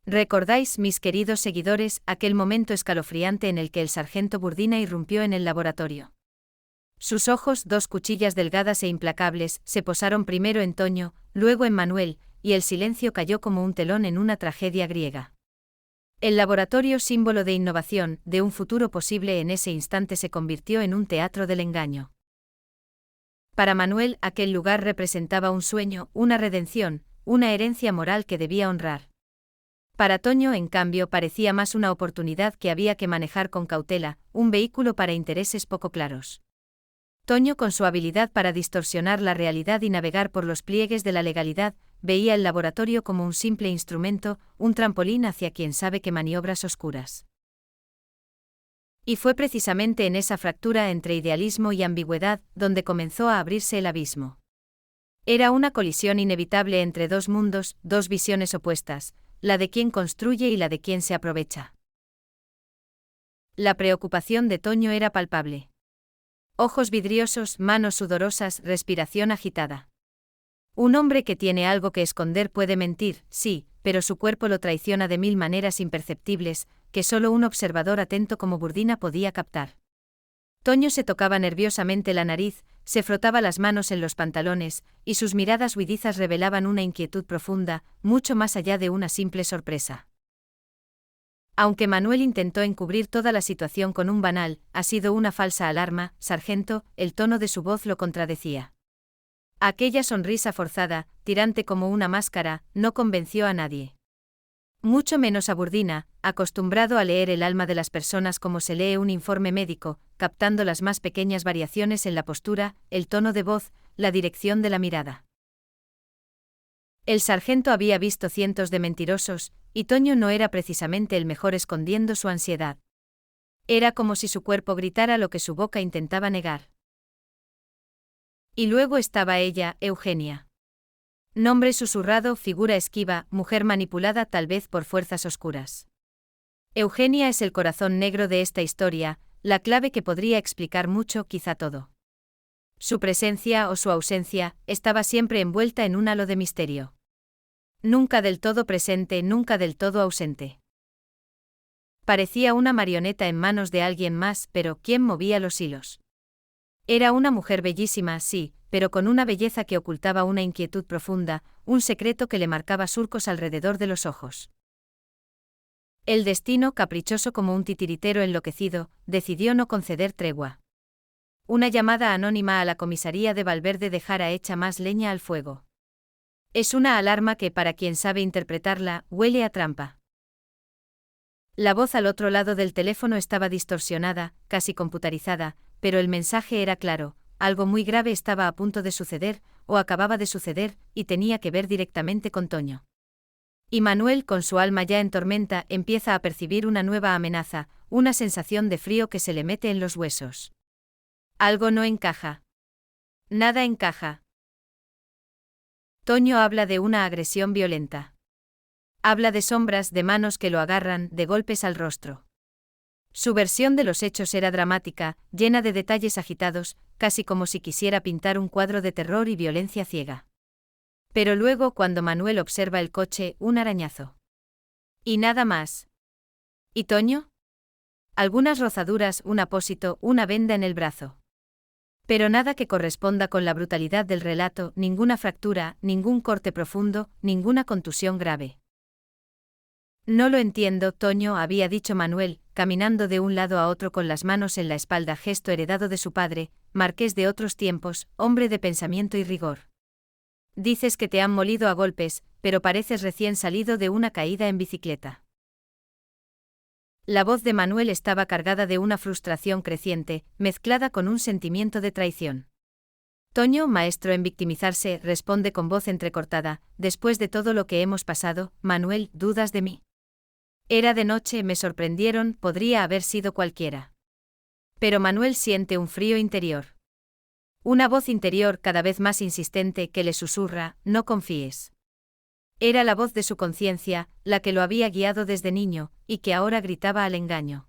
¿Recordáis, mis queridos seguidores, aquel momento escalofriante en el que el sargento Burdina irrumpió en el laboratorio? Sus ojos, dos cuchillas delgadas e implacables, se posaron primero en Toño, luego en Manuel, y el silencio cayó como un telón en una tragedia griega. El laboratorio, símbolo de innovación, de un futuro posible, en ese instante se convirtió en un teatro del engaño. Para Manuel, aquel lugar representaba un sueño, una redención, una herencia moral que debía honrar. Para Toño, en cambio, parecía más una oportunidad que había que manejar con cautela, un vehículo para intereses poco claros. Toño, con su habilidad para distorsionar la realidad y navegar por los pliegues de la legalidad, veía el laboratorio como un simple instrumento, un trampolín hacia quién sabe qué maniobras oscuras. Y fue precisamente en esa fractura entre idealismo y ambigüedad donde comenzó a abrirse el abismo. Era una colisión inevitable entre dos mundos, dos visiones opuestas, la de quien construye y la de quien se aprovecha. La preocupación de Toño era palpable. Ojos vidriosos, manos sudorosas, respiración agitada. Un hombre que tiene algo que esconder puede mentir, sí, pero su cuerpo lo traiciona de mil maneras imperceptibles, que solo un observador atento como Burdina podía captar. Toño se tocaba nerviosamente la nariz, se frotaba las manos en los pantalones, y sus miradas huidizas revelaban una inquietud profunda, mucho más allá de una simple sorpresa. Aunque Manuel intentó encubrir toda la situación con un banal, ha sido una falsa alarma, sargento, el tono de su voz lo contradecía. Aquella sonrisa forzada, tirante como una máscara, no convenció a nadie. Mucho menos a Burdina, acostumbrado a leer el alma de las personas como se lee un informe médico, captando las más pequeñas variaciones en la postura, el tono de voz, la dirección de la mirada. El sargento había visto cientos de mentirosos, y Toño no era precisamente el mejor escondiendo su ansiedad. Era como si su cuerpo gritara lo que su boca intentaba negar. Y luego estaba ella, Eugenia. Nombre susurrado, figura esquiva, mujer manipulada tal vez por fuerzas oscuras. Eugenia es el corazón negro de esta historia, la clave que podría explicar mucho, quizá todo. Su presencia o su ausencia estaba siempre envuelta en un halo de misterio. Nunca del todo presente, nunca del todo ausente. Parecía una marioneta en manos de alguien más, pero ¿quién movía los hilos? Era una mujer bellísima, sí, pero con una belleza que ocultaba una inquietud profunda, un secreto que le marcaba surcos alrededor de los ojos. El destino, caprichoso como un titiritero enloquecido, decidió no conceder tregua. Una llamada anónima a la comisaría de Valverde dejara hecha más leña al fuego. Es una alarma que, para quien sabe interpretarla, huele a trampa. La voz al otro lado del teléfono estaba distorsionada, casi computarizada, pero el mensaje era claro: algo muy grave estaba a punto de suceder, o acababa de suceder, y tenía que ver directamente con Toño. Y Manuel, con su alma ya en tormenta, empieza a percibir una nueva amenaza, una sensación de frío que se le mete en los huesos. Algo no encaja. Nada encaja. Toño habla de una agresión violenta. Habla de sombras, de manos que lo agarran, de golpes al rostro. Su versión de los hechos era dramática, llena de detalles agitados, casi como si quisiera pintar un cuadro de terror y violencia ciega. Pero luego, cuando Manuel observa el coche, un arañazo. Y nada más. ¿Y Toño? Algunas rozaduras, un apósito, una venda en el brazo. Pero nada que corresponda con la brutalidad del relato, ninguna fractura, ningún corte profundo, ninguna contusión grave. No lo entiendo, Toño, había dicho Manuel, caminando de un lado a otro con las manos en la espalda, gesto heredado de su padre, marqués de otros tiempos, hombre de pensamiento y rigor. Dices que te han molido a golpes, pero pareces recién salido de una caída en bicicleta. La voz de Manuel estaba cargada de una frustración creciente, mezclada con un sentimiento de traición. Toño, maestro en victimizarse, responde con voz entrecortada: después de todo lo que hemos pasado, Manuel, ¿dudas de mí? Era de noche, me sorprendieron, podría haber sido cualquiera. Pero Manuel siente un frío interior. Una voz interior cada vez más insistente que le susurra: no confíes. Era la voz de su conciencia, la que lo había guiado desde niño, y que ahora gritaba al engaño.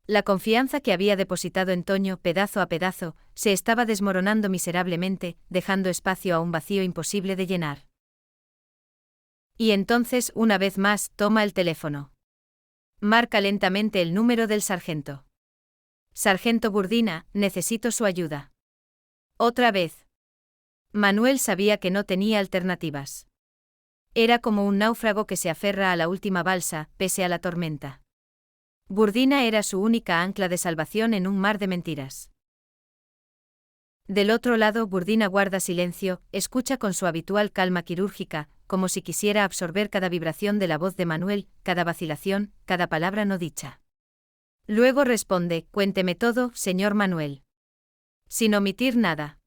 La confianza que había depositado en Toño, pedazo a pedazo, se estaba desmoronando miserablemente, dejando espacio a un vacío imposible de llenar. Y entonces, una vez más, toma el teléfono. Marca lentamente el número del sargento. Sargento Burdina, necesito su ayuda. Otra vez. Manuel sabía que no tenía alternativas. Era como un náufrago que se aferra a la última balsa, pese a la tormenta. Burdina era su única ancla de salvación en un mar de mentiras. Del otro lado, Burdina guarda silencio, escucha con su habitual calma quirúrgica, como si quisiera absorber cada vibración de la voz de Manuel, cada vacilación, cada palabra no dicha. Luego responde: cuénteme todo, señor Manuel. Sin omitir nada.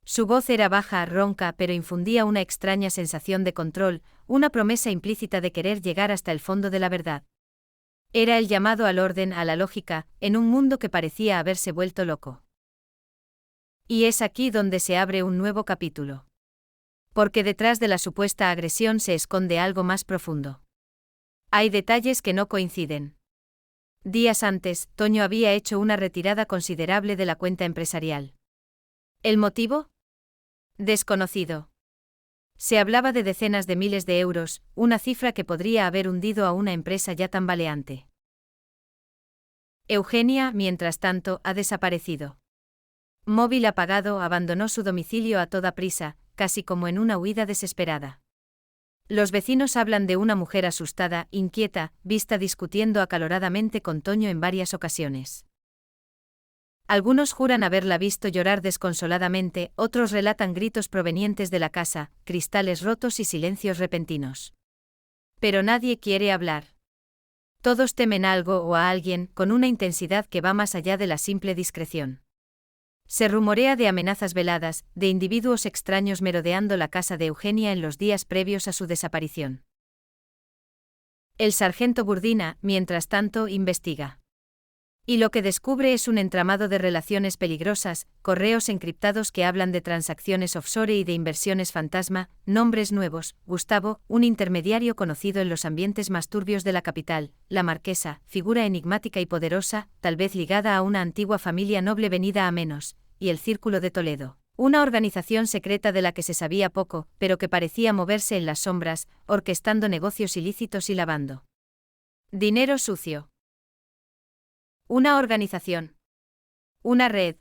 Su voz era baja, ronca, pero infundía una extraña sensación de control, una promesa implícita de querer llegar hasta el fondo de la verdad. Era el llamado al orden, a la lógica, en un mundo que parecía haberse vuelto loco. Y es aquí donde se abre un nuevo capítulo. Porque detrás de la supuesta agresión se esconde algo más profundo. Hay detalles que no coinciden. Días antes, Toño había hecho una retirada considerable de la cuenta empresarial. ¿El motivo? Desconocido. Se hablaba de decenas de miles de euros, una cifra que podría haber hundido a una empresa ya tambaleante. Eugenia, mientras tanto, ha desaparecido. Móvil apagado, abandonó su domicilio a toda prisa, casi como en una huida desesperada. Los vecinos hablan de una mujer asustada, inquieta, vista discutiendo acaloradamente con Toño en varias ocasiones. Algunos juran haberla visto llorar desconsoladamente, otros relatan gritos provenientes de la casa, cristales rotos y silencios repentinos. Pero nadie quiere hablar. Todos temen algo o a alguien, con una intensidad que va más allá de la simple discreción. Se rumorea de amenazas veladas, de individuos extraños merodeando la casa de Eugenia en los días previos a su desaparición. El sargento Burdina, mientras tanto, investiga. Y lo que descubre es un entramado de relaciones peligrosas, correos encriptados que hablan de transacciones offshore y de inversiones fantasma, nombres nuevos: Gustavo, un intermediario conocido en los ambientes más turbios de la capital; la Marquesa, figura enigmática y poderosa, tal vez ligada a una antigua familia noble venida a menos; y el Círculo de Toledo, una organización secreta de la que se sabía poco, pero que parecía moverse en las sombras, orquestando negocios ilícitos y lavando dinero sucio. ¿Una organización? ¿Una red?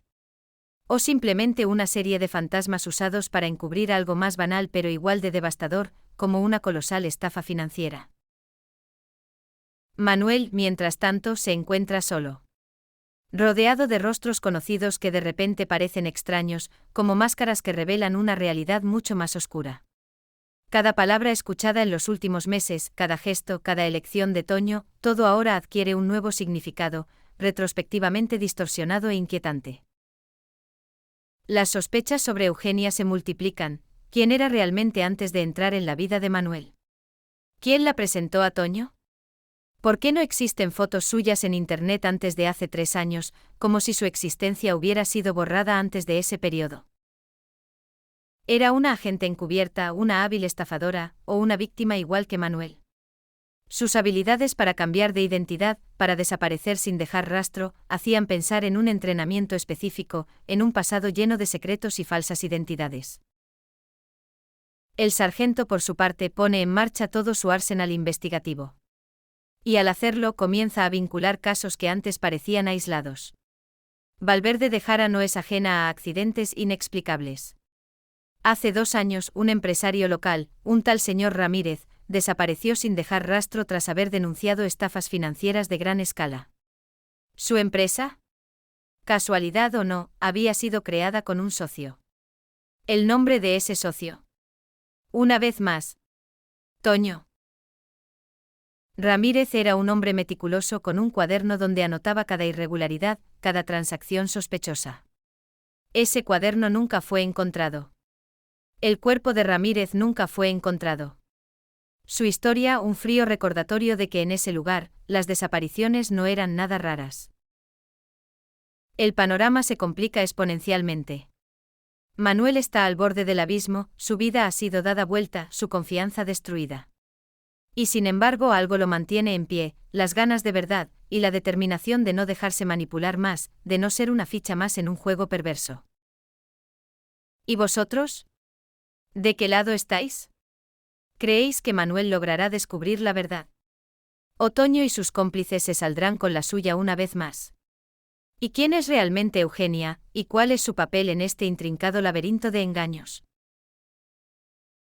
¿O simplemente una serie de fantasmas usados para encubrir algo más banal pero igual de devastador, como una colosal estafa financiera? Manuel, mientras tanto, se encuentra solo. Rodeado de rostros conocidos que de repente parecen extraños, como máscaras que revelan una realidad mucho más oscura. Cada palabra escuchada en los últimos meses, cada gesto, cada elección de Toño, todo ahora adquiere un nuevo significado, retrospectivamente distorsionado e inquietante. Las sospechas sobre Eugenia se multiplican. ¿Quién era realmente antes de entrar en la vida de Manuel? ¿Quién la presentó a Toño? ¿Por qué no existen fotos suyas en Internet antes de hace 3 años, como si su existencia hubiera sido borrada antes de ese periodo? ¿Era una agente encubierta, una hábil estafadora, o una víctima igual que Manuel? Sus habilidades para cambiar de identidad, para desaparecer sin dejar rastro, hacían pensar en un entrenamiento específico, en un pasado lleno de secretos y falsas identidades. El sargento, por su parte, pone en marcha todo su arsenal investigativo. Y al hacerlo comienza a vincular casos que antes parecían aislados. Valverde de Jara no es ajena a accidentes inexplicables. Hace 2 años, un empresario local, un tal señor Ramírez, desapareció sin dejar rastro tras haber denunciado estafas financieras de gran escala. ¿Su empresa? Casualidad o no, había sido creada con un socio. ¿El nombre de ese socio? Una vez más. Toño. Ramírez era un hombre meticuloso con un cuaderno donde anotaba cada irregularidad, cada transacción sospechosa. Ese cuaderno nunca fue encontrado. El cuerpo de Ramírez nunca fue encontrado. Su historia, un frío recordatorio de que en ese lugar, las desapariciones no eran nada raras. El panorama se complica exponencialmente. Manuel está al borde del abismo, su vida ha sido dada vuelta, su confianza destruida. Y sin embargo algo lo mantiene en pie, las ganas de verdad, y la determinación de no dejarse manipular más, de no ser una ficha más en un juego perverso. ¿Y vosotros? ¿De qué lado estáis? ¿Creéis que Manuel logrará descubrir la verdad? Otoño y sus cómplices se saldrán con la suya una vez más. ¿Y quién es realmente Eugenia, y cuál es su papel en este intrincado laberinto de engaños?